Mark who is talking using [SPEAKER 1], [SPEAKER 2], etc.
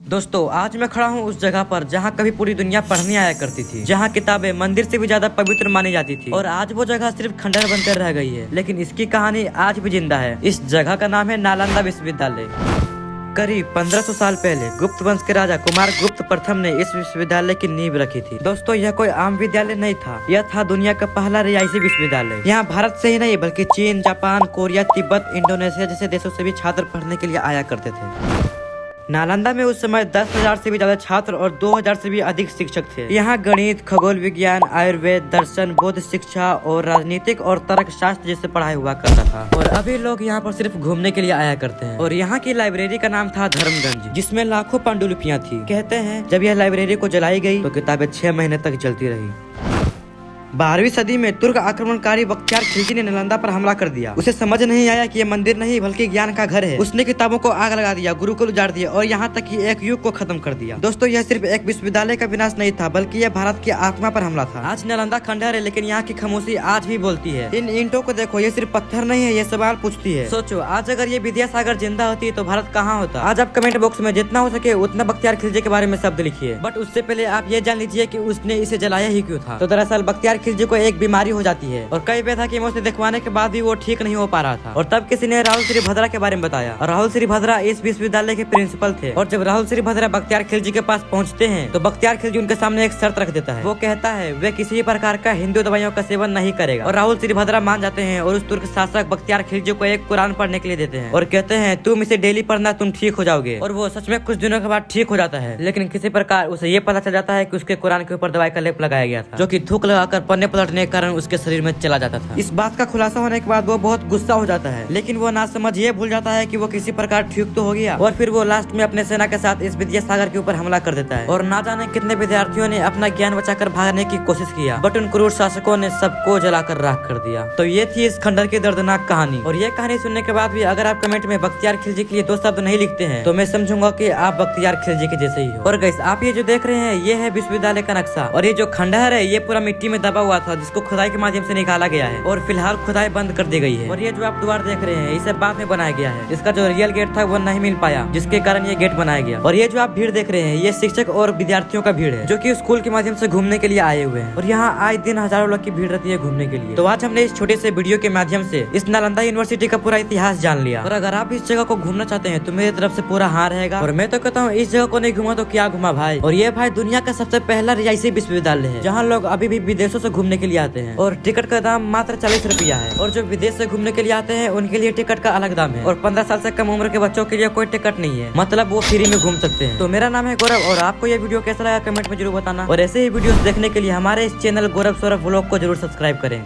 [SPEAKER 1] दोस्तों आज मैं खड़ा हूँ उस जगह पर जहाँ कभी पूरी दुनिया पढ़ने आया करती थी, जहाँ किताबें मंदिर से भी ज्यादा पवित्र मानी जाती थी और आज वो जगह सिर्फ खंडहर बनकर रह गई है, लेकिन इसकी कहानी आज भी जिंदा है। इस जगह का नाम है नालंदा विश्वविद्यालय। करीब 1500 साल पहले गुप्त वंश के राजा कुमार गुप्त प्रथम ने इस विश्वविद्यालय की नींव रखी थी। दोस्तों यह कोई आम विद्यालय नहीं था, यह था दुनिया का पहला रियायती विश्वविद्यालय। यहाँ भारत से ही नहीं बल्कि चीन, जापान, कोरिया, तिब्बत, इंडोनेशिया जैसे देशों से भी छात्र पढ़ने के लिए आया करते थे। नालंदा में उस समय 10,000 से भी ज्यादा छात्र और 2,000 से भी अधिक शिक्षक थे। यहाँ गणित, खगोल विज्ञान, आयुर्वेद, दर्शन, बौद्ध शिक्षा और राजनीतिक और तर्क शास्त्र जैसे पढ़ाई हुआ करता था। और अभी लोग यहाँ पर सिर्फ घूमने के लिए आया करते हैं। और यहाँ की लाइब्रेरी का नाम था धर्मगंज, जिसमें लाखों पांडुलिपियाँ थी। कहते हैं जब यह लाइब्रेरी को जलाई गई तो किताबें 6 महीने तक जलती रही। 12वीं सदी में तुर्क आक्रमणकारी बख्तियार खिलजी ने नालंदा पर हमला कर दिया। उसे समझ नहीं आया कि ये मंदिर नहीं बल्कि ज्ञान का घर है। उसने किताबों को आग लगा दिया, गुरुकुल उजाड़ दिया और यहाँ तक कि एक युग को खत्म कर दिया। दोस्तों यह सिर्फ एक विश्वविद्यालय का विनाश नहीं था, बल्कि यह भारत की आत्मा पर हमला था। आज नालंदा खंडहर है, लेकिन यहाँ की खामोशी आज भी बोलती है। इन ईंटों को देखो, ये सिर्फ पत्थर नहीं है, ये सवाल पूछती है। सोचो आज अगर ये विद्यासागर जिंदा होती तो भारत कहाँ होता। आज आप कमेंट बॉक्स में जितना हो सके उतना बख्तियार खिलजी के बारे में शब्द लिखिए, बट उससे पहले आप ये जान लीजिए कि उसने इसे जलाया ही क्यों था। तो दरअसल बख्तियार खिलजी को एक बीमारी हो जाती है और कई बेथा की उसे दिखवाने के बाद भी वो ठीक नहीं हो पा रहा था। और तब किसी ने राहुल श्रीभद्रा के बारे में बताया और राहुल श्रीभद्रा इस विश्वविद्यालय के प्रिंसिपल थे। और जब राहुल श्रीभद्रा बख्तियार खिलजी के पास पहुंचते हैं तो बख्तियार खिलजी उनके सामने एक शर्त रख देता है। वो कहता है वे किसी प्रकार का हिंदू दवाइयों का सेवन नहीं करेगा। और राहुल श्रीभद्रा मान जाते हैं और उस तुर्क शासक बख्तियार खिलजी को एक कुरान पढ़ने के लिए देते हैं और कहते हैं तुम इसे डेली पढ़ना, तुम ठीक हो जाओगे। और वो सच में कुछ दिनों के बाद ठीक हो जाता है, लेकिन किसी प्रकार उसे ये पता चल जाता है कि उसके कुरान के ऊपर दवाई का लेप लगाया गया था, जो कि थूक लगाकर पन्ने पलटने के कारण उसके शरीर में चला जाता था। इस बात का खुलासा होने के बाद वो बहुत गुस्सा हो जाता है, लेकिन वो ना समझ ये भूल जाता है कि वो किसी प्रकार ठीक तो हो गया। और फिर वो लास्ट में अपने सेना के साथ इस विद्यासागर के ऊपर हमला कर देता है और ना जाने कितने विद्यार्थियों ने अपना ज्ञान बचाकर भागने की कोशिश किया, बट उन क्रूर शासकों ने सबको जलाकर राख कर दिया। तो ये थी इस खंडहर की दर्दनाक कहानी। और ये कहानी सुनने के बाद भी अगर आप कमेंट में बख्तियार खिलजी के लिए 2 शब्द नहीं लिखते हैं तो मैं समझूंगा कि आप बख्तियार खिलजी के जैसे ही हो। और गाइस आप ये जो देख रहे हैं ये है विश्वविद्यालय का नक्शा। और ये जो खंडहर है ये पूरा मिट्टी में दबा हुआ था, जिसको खुदाई के माध्यम से निकाला गया है और फिलहाल खुदाई बंद कर दी गई है। और ये जो आप द्वार देख रहे हैं इसे बाद में बनाया गया है। इसका जो रियल गेट था वो नहीं मिल पाया, जिसके कारण ये गेट बनाया गया। और ये जो आप भीड़ देख रहे हैं ये शिक्षक और विद्यार्थियों का भीड़ है, जो कि स्कूल के माध्यम से घूमने के लिए आए हुए हैं। और यहाँ आए दिन हजारों लोग की भीड़ रहती है घूमने के लिए। तो आज हमने इस छोटे से वीडियो के माध्यम से इस नालंदा यूनिवर्सिटी का पूरा इतिहास जान लिया। और अगर आप इस जगह को घूमना चाहते हैं तो मेरी तरफ से पूरा हाँ रहेगा। और मैं तो कहता हूँ इस जगह को नहीं घूमा तो क्या घुमा भाई। और ये भाई दुनिया का सबसे पहला रियायती विश्वविद्यालय है, जहाँ लोग अभी भी विदेशों से घूमने के लिए आते हैं। और टिकट का दाम मात्र 40 रुपया है। और जो विदेश से घूमने के लिए आते हैं उनके लिए टिकट का अलग दाम है। और 15 साल से कम उम्र के बच्चों के लिए कोई टिकट नहीं है, मतलब वो फ्री में घूम सकते हैं। तो मेरा नाम है गौरव और आपको ये वीडियो कैसा लगा कमेंट में जरूर बताना। और ऐसे ही वीडियोस देखने के लिए हमारे इस चैनल गौरव सौरभ व्लॉग को जरूर सब्सक्राइब करें।